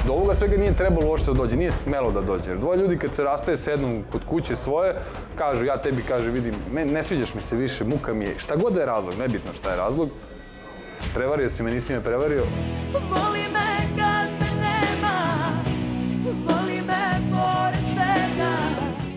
Do ovoga svega nije trebalo uopšte da dođe, nije smelo da dođe. Jer dvoje ljudi kad se rastaje, sednu kod kuće svoje, kažu, ja tebi, kaže, vidim, ne sviđaš mi se više, muka mi je, šta god da je razlog, nebitno šta je razlog. Prevario si me, nisi me prevario. Voli me kad me nema, voli me pored svega.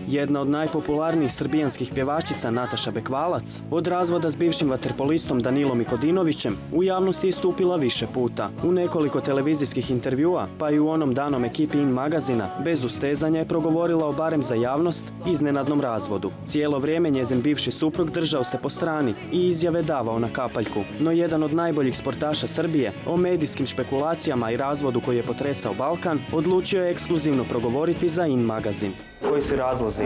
Jedna od najpopularnijih srbijanskih pjevačica Nataša Bekvalac od razvoda s bivšim vaterpolistom Danilom Ikodinovićem u javnosti je istupila više puta. U nekoliko televizijskih intervjua, pa i u onom danom ekipi In magazina, bez ustezanja je progovorila o barem za javnost iznenadnom razvodu. Cijelo vrijeme njezin bivši suprug držao se po strani i izjave davao na kapaljku. No jedan od najboljih sportaša Srbije o medijskim špekulacijama i razvodu koji je potresao Balkan odlučio je ekskluzivno progovoriti za In magazin. Koji su razlozi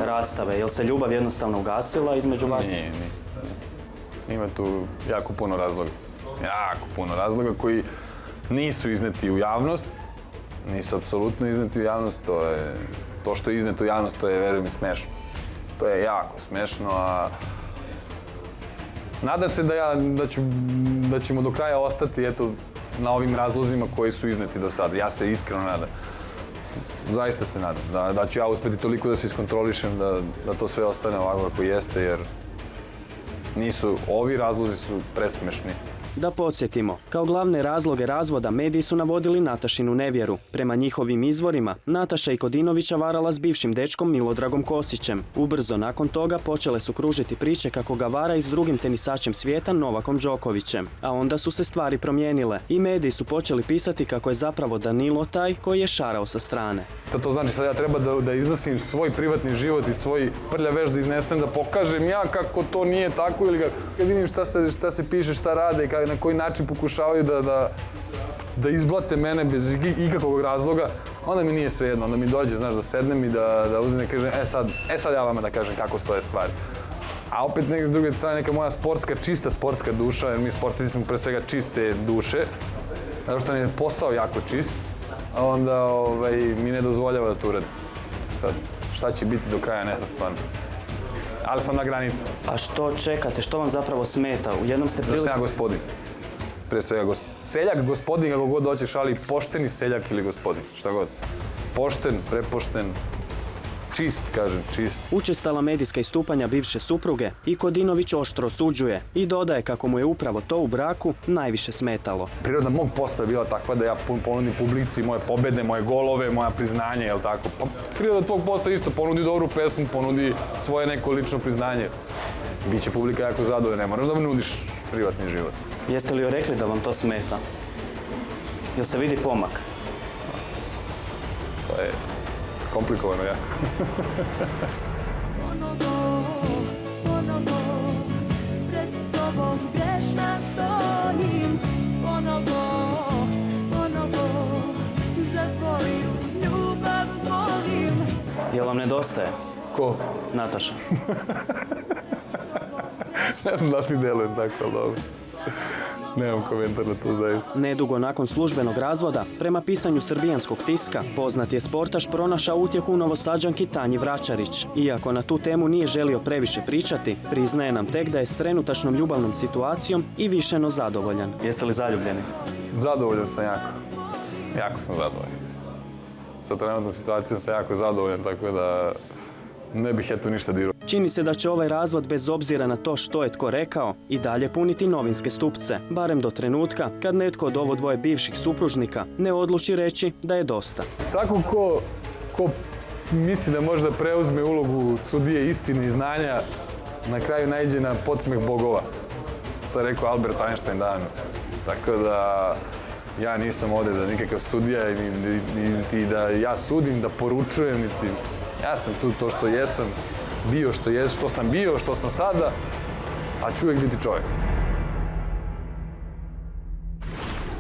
rastave? Jel se ljubav jednostavno ugasila između vas? Nije. Ima tu jako puno razloga koji nisu izneti u javnost. Nisu apsolutno izneti u javnost. To što je izneto u javnost, to je, verujem mi, smešno. To je jako smešno, a nadam se da ćemo do kraja ostati na ovim razlozima koji su izneti do sada. Ja se iskreno nadam. Zaista se nadam da ću ja uspjeti toliko da se iskontrolišem, da to sve ostane ovako kako jeste, jer ovi razlozi su presmešni. Da podsjetimo, kao glavne razloge razvoda mediji su navodili Natašinu nevjeru. Prema njihovim izvorima, Nataša Ikodinovića varala s bivšim dečkom Milodragom Kosićem. Ubrzo nakon toga počele su kružiti priče kako ga vara i s drugim tenisačem svijeta Novakom Đokovićem. A onda su se stvari promijenile i mediji su počeli pisati kako je zapravo Danilo taj koji je šarao sa strane. To znači sad ja treba da iznosim svoj privatni život i svoj prljav veš da iznesem, da pokažem ja kako to nije tako, ili kad vidim šta se piše, šta rade, na koji način pokušavaju da izblate mene bez ikakvog razloga, onda mi nije svejedno, onda mi dođe, znaš, da sednem i da uzmem i kažem, sad ja vama da kažem kako stoje stvari. A opet s druge strane neka moja čista sportska duša, jer mi sportisti smo pre svega čiste duše, zato što nam je posao jako čist, a onda mi ne dozvoljava da to uradim. Sad, šta će biti do kraja, ne znam stvarno. Ali sam na granici. A što čekate? Što vam zapravo smeta? U jednom ste Zašto sam ja gospodin. Pre svega seljak, gospodin, kako god hoćeš, ali pošteni seljak ili gospodin, šta god. Pošten, prepošten, čist, kažem, čist. Učestala medijska istupanja bivše supruge Ikodinović oštro osuđuje i dodaje kako mu je upravo to u braku najviše smetalo. Priroda mog posla je bila takva da ja ponudim publici moje pobede, moje golove, moja priznanje, jel tako? Pa priroda tvog posla isto, ponudi dobru pesmu, ponudi svoje neko lično priznanje. Biće publika jako zadovoljna, ne moraš da nudiš privatni život. Jeste li joj rekli da vam to smeta? Jel se vidi pomak? To je komplikovano jako. Ponovo, pred tobom grešna stojim. Ponovo, za tvoju ljubav molim. Jel vam nedostaje? Ko? Nataša. Ne znam da li mi delujem tako, ali dobro. Nemam komentar na to zaista. Nedugo nakon službenog razvoda, prema pisanju srbijanskog tiska, poznat je sportaš pronašao utjehu u Novosađanki Tanji Vračarić. Iako na tu temu nije želio previše pričati, priznaje nam tek da je s trenutačnom ljubavnom situacijom i više no zadovoljan. Jeste li zaljubljeni? Zadovoljan sam jako. Jako sam zadovoljan. Sa trenutnom situacijom sam jako zadovoljan, tako da ne bih ništa dirao. Čini se da će ovaj razvod, bez obzira na to što je tko rekao, i dalje puniti novinske stupce, barem do trenutka kad netko od ovo dvoje bivših supružnika ne odluči reći da je dosta. Svako ko misli da može da preuzme ulogu sudije istine i znanja, na kraju naiđe na podsmeh bogova. To je rekao Albert Einstein davno. Tako da ja nisam ovdje da nikakav sudija, niti da ja sudim, da poručujem, niti... Ja sam tu to što jesam, bio što sam bio, što sam sada, a ću uvijek biti čovjek.